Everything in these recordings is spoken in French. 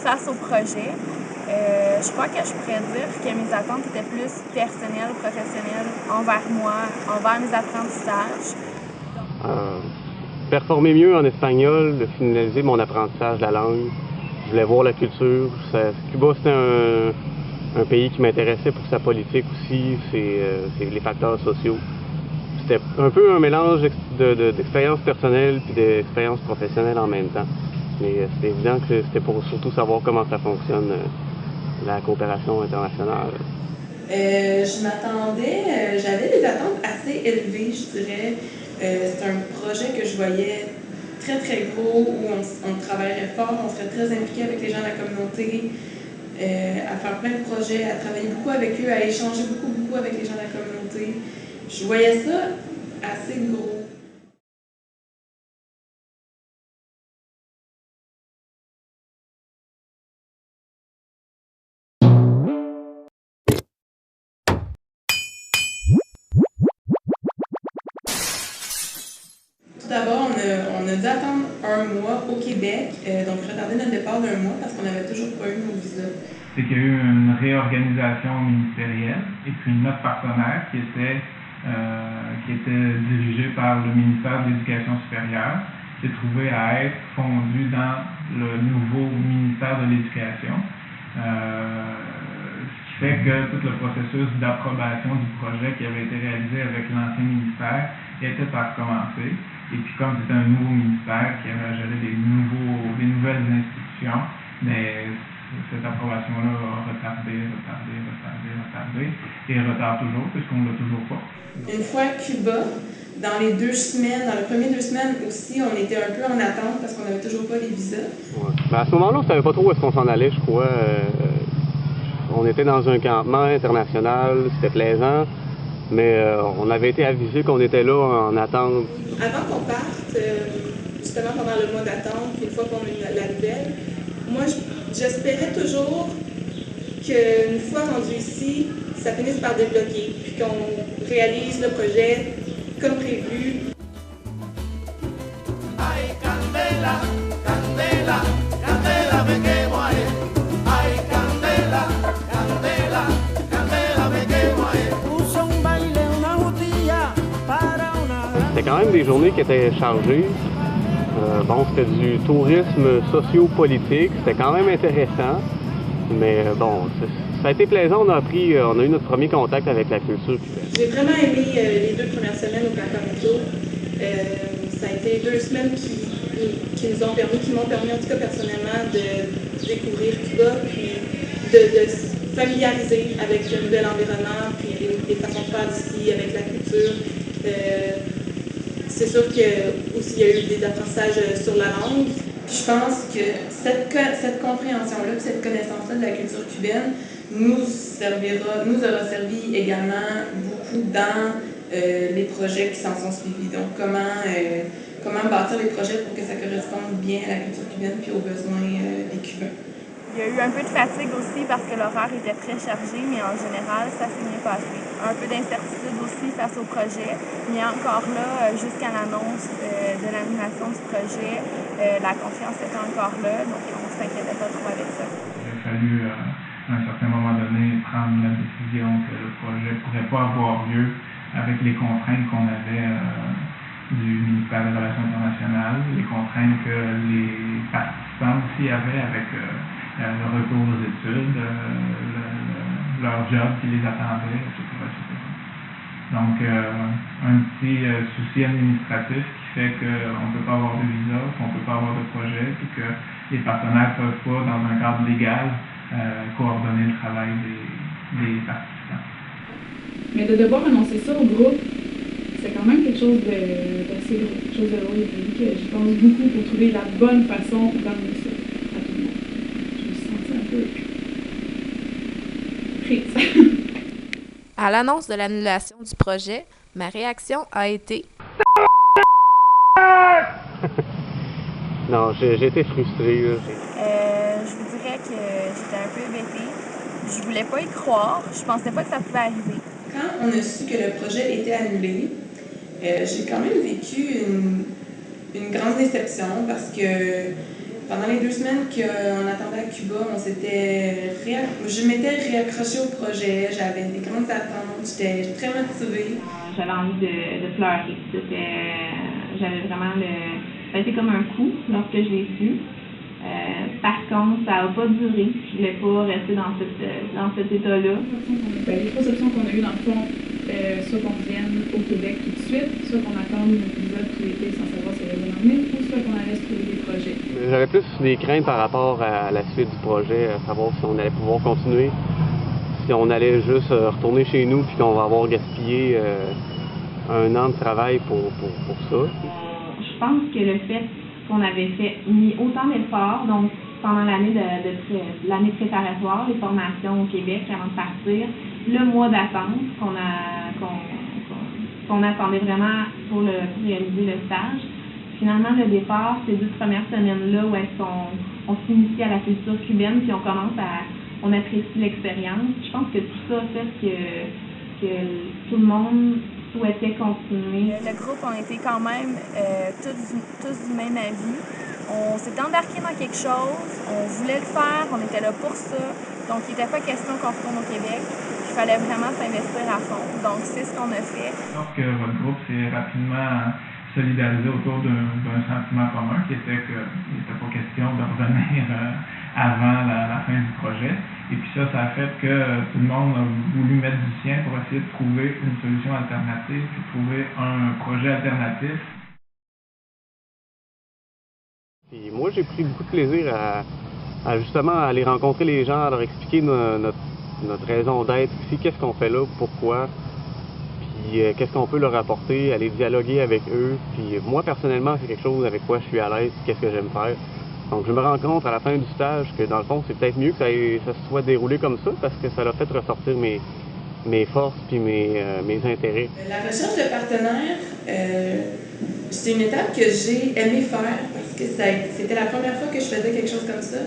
face au projet, je crois que je pourrais dire que mes attentes étaient plus personnelles, professionnelles, envers moi, envers mes apprentissages. Performer mieux en espagnol, de finaliser mon apprentissage de la langue. Je voulais voir la culture. Cuba, c'était un pays qui m'intéressait pour sa politique aussi, c'est les facteurs sociaux. C'était un peu un mélange d'expérience personnelle et d'expérience professionnelle en même temps. Mais c'était évident que c'était pour surtout savoir comment ça fonctionne, la coopération internationale. Je m'attendais, j'avais des attentes assez élevées, je dirais. C'est un projet que je voyais très très gros, où on travaillerait fort, on serait très impliqué avec les gens de la communauté, à faire plein de projets, à travailler beaucoup avec eux, à échanger beaucoup avec les gens de la communauté. Je voyais ça assez gros. Tout d'abord, on a dû attendre un mois au Québec, donc retarder notre départ d'un mois parce qu'on n'avait toujours pas eu nos visas. C'est qu'il y a eu une réorganisation ministérielle et puis notre partenaire qui était dirigé par le ministère de l'Éducation supérieure s'est trouvé à être fondu dans le nouveau ministère de l'Éducation. Ce qui fait que tout le processus d'approbation du projet qui avait été réalisé avec l'ancien ministère était à recommencer. Et puis comme c'était un nouveau ministère qui avait à gérer des nouvelles institutions, mais cette approbation-là a retardé, et retarde toujours, puisqu'on ne l'a toujours pas. Une fois à Cuba, dans les premières 2 semaines aussi, on était un peu en attente parce qu'on n'avait toujours pas les visas. Ouais. Ben à ce moment-là, on ne savait pas trop où est-ce qu'on s'en allait, je crois. On était dans un campement international, c'était plaisant, mais on avait été avisé qu'on était là en attente. Avant qu'on parte, justement pendant le mois d'attente, une fois qu'on a eu la nouvelle, moi j'espérais toujours qu'une fois rendu ici, ça finisse par débloquer, puis qu'on réalise le projet comme prévu. Ay, candela, candela, candela, me quemo ahí. Ay, candela, candela, candela, me quemo ahí. Puso un baile, una jutilla para una. C'était quand même des journées qui étaient chargées. Bon, c'était du tourisme socio-politique, c'était quand même intéressant, mais bon, ça a été plaisant, on a eu notre premier contact avec la culture cubaine. J'ai vraiment aimé les 2 premières semaines au Campamento. Ça a été 2 semaines qui m'ont permis en tout cas personnellement de découvrir Cuba, puis de se familiariser avec le nouvel environnement, puis les façons de faire d'ici, avec la culture. C'est sûr qu'il y a eu des apprentissages sur la langue. Je pense que cette compréhension-là, cette connaissance-là de la culture cubaine nous aura servi également beaucoup dans les projets qui s'en sont suivis. Donc, comment bâtir les projets pour que ça corresponde bien à la culture cubaine puis aux besoins des Cubains. Il y a eu un peu de fatigue aussi parce que l'horaire était très chargé, mais en général, ça s'est bien passé. Un peu d'incertitude aussi face au projet, mais encore là, jusqu'à l'annonce de l'annulation du projet, la confiance était encore là, donc on ne s'inquiétait pas trop avec ça. Il a fallu, à un certain moment donné, prendre la décision que le projet ne pourrait pas avoir lieu avec les contraintes qu'on avait du ministère des Relations internationales, les contraintes que les participants aussi avaient avec le retour aux études, leur job qui les attendait, etc. Donc, un petit souci administratif qui fait qu'on ne peut pas avoir de visa, qu'on ne peut pas avoir de projet, et que les partenaires ne peuvent pas, dans un cadre légal, coordonner le travail des participants. Mais de devoir annoncer ça au groupe, c'est quand même quelque chose d'assez gros, quelque chose de drôle, que j'y pense beaucoup pour trouver la bonne façon d'amener ça à tout le monde. Je me suis sentie un peu prise. À l'annonce de l'annulation du projet, ma réaction a été Non, j'ai été frustré. Je vous dirais que j'étais un peu hébétée. Je voulais pas y croire. Je pensais pas que ça pouvait arriver. Quand on a su que le projet était annulé, j'ai quand même vécu une grande déception parce que Pendant les 2 semaines qu'on attendait à Cuba, je m'étais réaccrochée au projet, j'avais des grandes attentes, j'étais très motivée. J'avais envie de pleurer. J'avais vraiment ça a été comme un coup lorsque je l'ai su. Par contre, ça n'a pas duré. Je ne voulais pas rester dans cet état-là. Les 3 options qu'on a eues dans le fond, soit qu'on vienne au Québec tout de suite, soit qu'on attende un épisode tout l'été sans savoir si elle va en venir, ou soit qu'on allait se trouver des projets. J'avais plus des craintes par rapport à la suite du projet, à savoir si on allait pouvoir continuer, si on allait juste retourner chez nous puis qu'on va avoir gaspillé 1 an de travail pour ça. Je pense que le fait qu'on avait mis autant d'efforts, donc pendant l'année l'année préparatoire, les formations au Québec avant de partir, le mois d'attente qu'on attendait vraiment pour réaliser le stage. Finalement, le départ, ces 2 premières semaines-là où est-ce qu'on s'initie à la culture cubaine puis on apprécie l'expérience. Je pense que tout ça fait que tout le monde souhaitait continuer. Le groupe, on était quand même tous du même avis. On s'était embarqué dans quelque chose, on voulait le faire, on était là pour ça. Donc, il n'était pas question qu'on retourne au Québec. Il fallait vraiment s'investir à fond. Donc, c'est ce qu'on a fait. Je pense que votre groupe s'est rapidement solidarisé autour d'un sentiment commun qui était qu'il n'était pas question de revenir avant la fin du projet. Et puis ça a fait que tout le monde a voulu mettre du sien pour essayer de trouver une solution alternative, puis trouver un projet alternatif. Et moi, j'ai pris beaucoup de plaisir à justement aller rencontrer les gens, à leur expliquer notre raison d'être ici, qu'est-ce qu'on fait là, pourquoi, puis qu'est-ce qu'on peut leur apporter, aller dialoguer avec eux. Puis moi, personnellement, c'est quelque chose avec quoi je suis à l'aise, qu'est-ce que j'aime faire. Donc je me rends compte à la fin du stage que dans le fond, c'est peut-être mieux que ça se soit déroulé comme ça parce que ça a fait ressortir mes forces puis mes intérêts. La recherche de partenaires, c'est une étape que j'ai aimé faire parce que c'était la première fois que je faisais quelque chose comme ça.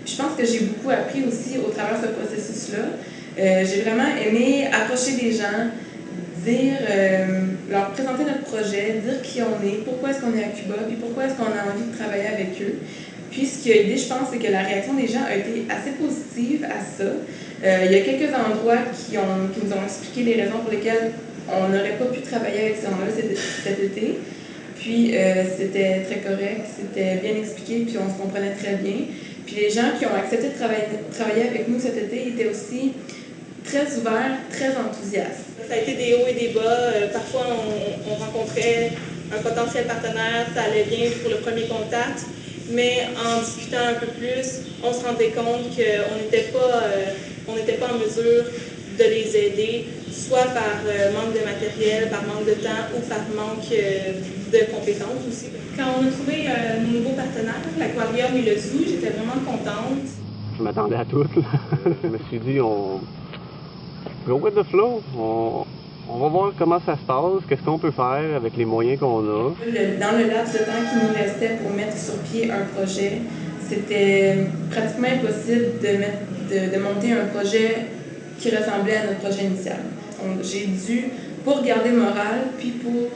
Puis je pense que j'ai beaucoup appris aussi au travers de ce processus-là. J'ai vraiment aimé approcher des gens, leur présenter notre projet, dire qui on est, pourquoi est-ce qu'on est à Cuba, puis pourquoi est-ce qu'on a envie de travailler avec eux. Puis ce qui a aidé, je pense, c'est que la réaction des gens a été assez positive à ça. Il y a quelques endroits qui nous ont expliqué les raisons pour lesquelles on n'aurait pas pu travailler avec ces gens-là cet été. Puis c'était très correct, c'était bien expliqué, puis on se comprenait très bien. Puis les gens qui ont accepté de travailler avec nous cet été étaient aussi très ouverts, très enthousiastes. Ça a été des hauts et des bas. Parfois, on rencontrait un potentiel partenaire, ça allait bien pour le premier contact. Mais en discutant un peu plus, on se rendait compte qu'on n'était pas en mesure de les aider, soit par manque de matériel, par manque de temps ou par manque de compétences aussi. Quand on a trouvé nos nouveaux partenaires, l'aquarium et le zoo, j'étais vraiment contente. Je m'attendais à tout. Je me suis dit, on go with the flow. On va voir comment ça se passe, qu'est-ce qu'on peut faire avec les moyens qu'on a. Dans le laps de temps qui nous restait pour mettre sur pied un projet, c'était pratiquement impossible de monter un projet qui ressemblait à notre projet initial. J'ai dû, pour garder le moral, puis pour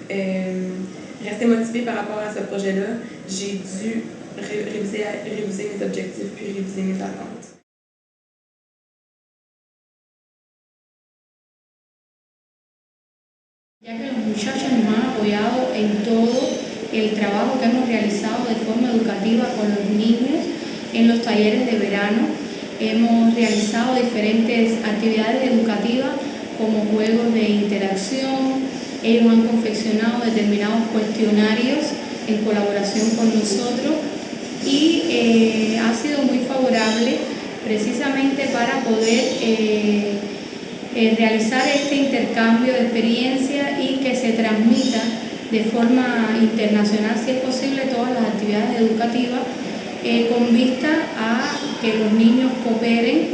rester motivée par rapport à ce projet-là, j'ai dû réviser mes objectifs puis réviser mes attentes. Ya que los muchachos nos han apoyado en todo el trabajo que hemos realizado de forma educativa con los niños en los talleres de verano, hemos realizado diferentes actividades educativas como juegos de interacción, ellos han confeccionado determinados cuestionarios en colaboración con nosotros y ha sido muy favorable precisamente para poder realizar este intercambio de experiencia y que se transmita de forma internacional, si es posible, todas las actividades educativas con vista a que los niños cooperen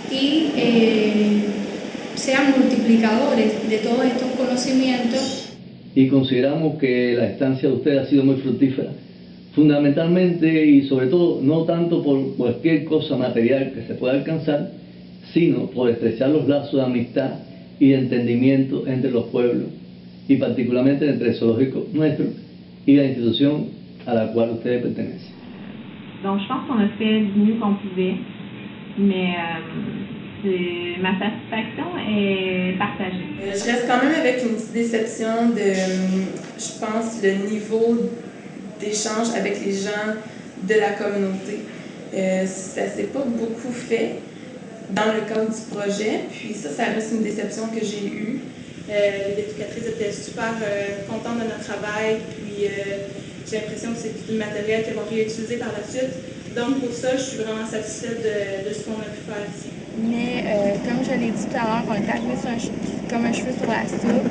y sean multiplicadores de todos estos conocimientos. Y consideramos que la estancia de ustedes ha sido muy fructífera, fundamentalmente y sobre todo no tanto por cualquier cosa material que se pueda alcanzar, sino por estrechar los lazos de amistad y de entendimiento entre los pueblos y particularmente entre el zoológico nuestro y la institución a la cual ustedes pertenecen. Donc, je pense qu'on a fait du mieux qu'on pouvait, mais ma satisfaction est partagée. Je reste quand même avec une petite déception de, je pense, le niveau d'échange avec les gens de la communauté. Ça s'est pas beaucoup fait dans le cadre du projet, puis ça reste une déception que j'ai eue. Les éducatrices étaient super contentes de notre travail, puis j'ai l'impression que c'est du matériel qu'elles vont réutiliser par la suite. Donc pour ça, je suis vraiment satisfaite de ce qu'on a pu faire ici. Mais comme je l'ai dit tout à l'heure, on est arrivé comme un cheveu sur la soupe,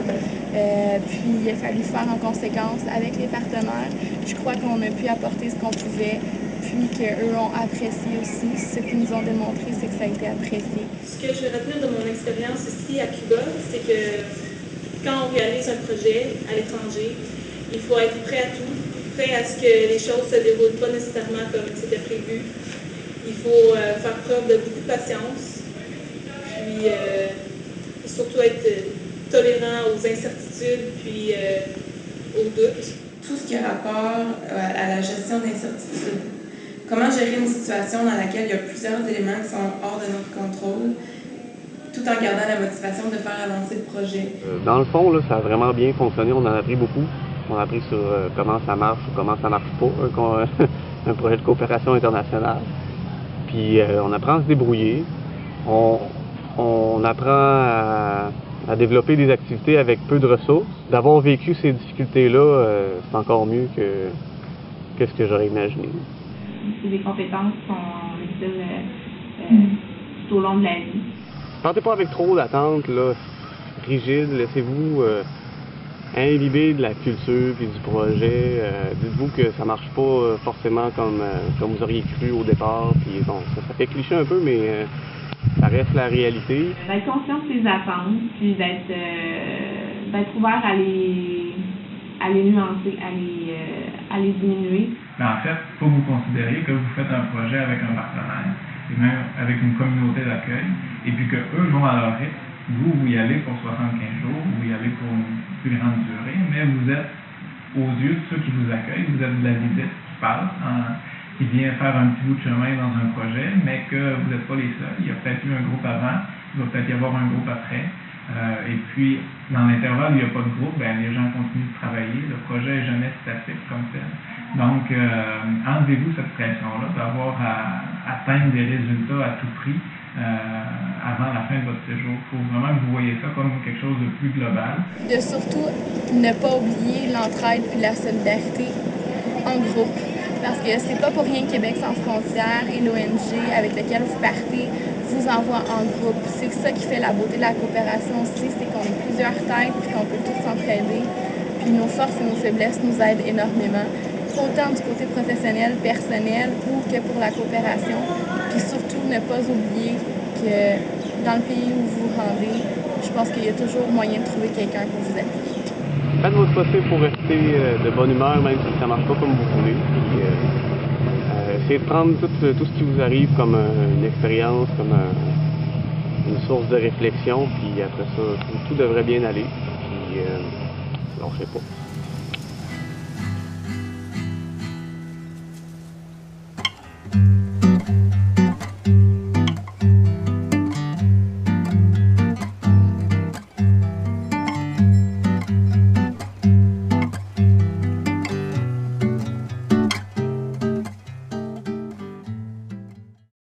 puis il a fallu faire en conséquence avec les partenaires. Je crois qu'on a pu apporter ce qu'on pouvait, puis qu'eux ont apprécié aussi. Ce qu'ils nous ont démontré, c'est que ça a été apprécié. Ce que je vais retenir de mon expérience ici à Cuba, c'est que quand on réalise un projet à l'étranger, il faut être prêt à tout, prêt à ce que les choses ne se déroulent pas nécessairement comme c'était prévu. Il faut faire preuve de beaucoup de patience, puis surtout être tolérant aux incertitudes, puis aux doutes. Tout ce qui a rapport à la gestion d'incertitudes. Comment gérer une situation dans laquelle il y a plusieurs éléments qui sont hors de notre contrôle, tout en gardant la motivation de faire avancer le projet. Dans le fond, là, ça a vraiment bien fonctionné. On en a appris beaucoup. On a appris sur comment ça marche ou comment ça marche pas, un projet de coopération internationale. Puis on apprend à se débrouiller. On apprend à développer des activités avec peu de ressources. D'avoir vécu ces difficultés-là, c'est encore mieux que ce que j'aurais imaginé. C'est des compétences qui sont utiles tout au long de la vie. Partez pas avec trop d'attentes là, rigides. Laissez-vous imbiber de la culture et du projet. Dites-vous que ça marche pas forcément comme vous auriez cru au départ. Puis bon, ça fait cliché un peu, mais ça reste la réalité. D'être conscient de ses attentes, puis d'être ouvert à les nuancer, à les diminuer. Mais en fait, il faut que vous considériez que vous faites un projet avec un partenaire, et même avec une communauté d'accueil, et puis qu'eux vont à leur rythme. Vous y allez pour 75 jours, vous y allez pour une plus grande durée, mais vous êtes, aux yeux de ceux qui vous accueillent, vous êtes de la visite qui passe, qui vient faire un petit bout de chemin dans un projet, mais que vous n'êtes pas les seuls. Il y a peut-être eu un groupe avant, il va peut-être y avoir un groupe après. Et puis, dans l'intervalle où il n'y a pas de groupe, les gens continuent de travailler. Le projet n'est jamais statique comme tel. Donc, enlevez-vous cette pression-là d'avoir à atteindre des résultats à tout prix avant la fin de votre séjour. Il faut vraiment que vous voyez ça comme quelque chose de plus global. De surtout ne pas oublier l'entraide puis la solidarité en groupe. Parce que c'est pas pour rien que Québec sans frontières et l'ONG avec laquelle vous partez vous envoie en groupe. C'est ça qui fait la beauté de la coopération aussi, c'est qu'on est plusieurs têtes et qu'on peut tous s'entraider. Puis nos forces et nos faiblesses nous aident énormément, autant du côté professionnel, personnel ou que pour la coopération. Puis surtout, ne pas oublier que dans le pays où vous vous rendez, je pense qu'il y a toujours moyen de trouver quelqu'un pour vous appuyer. Faites votre possible pour rester de bonne humeur, même si ça ne marche pas comme vous voulez. Puis, essayez de prendre tout ce qui vous arrive comme une expérience, comme une source de réflexion. Puis après ça, tout devrait bien aller. Puis, lâchez pas.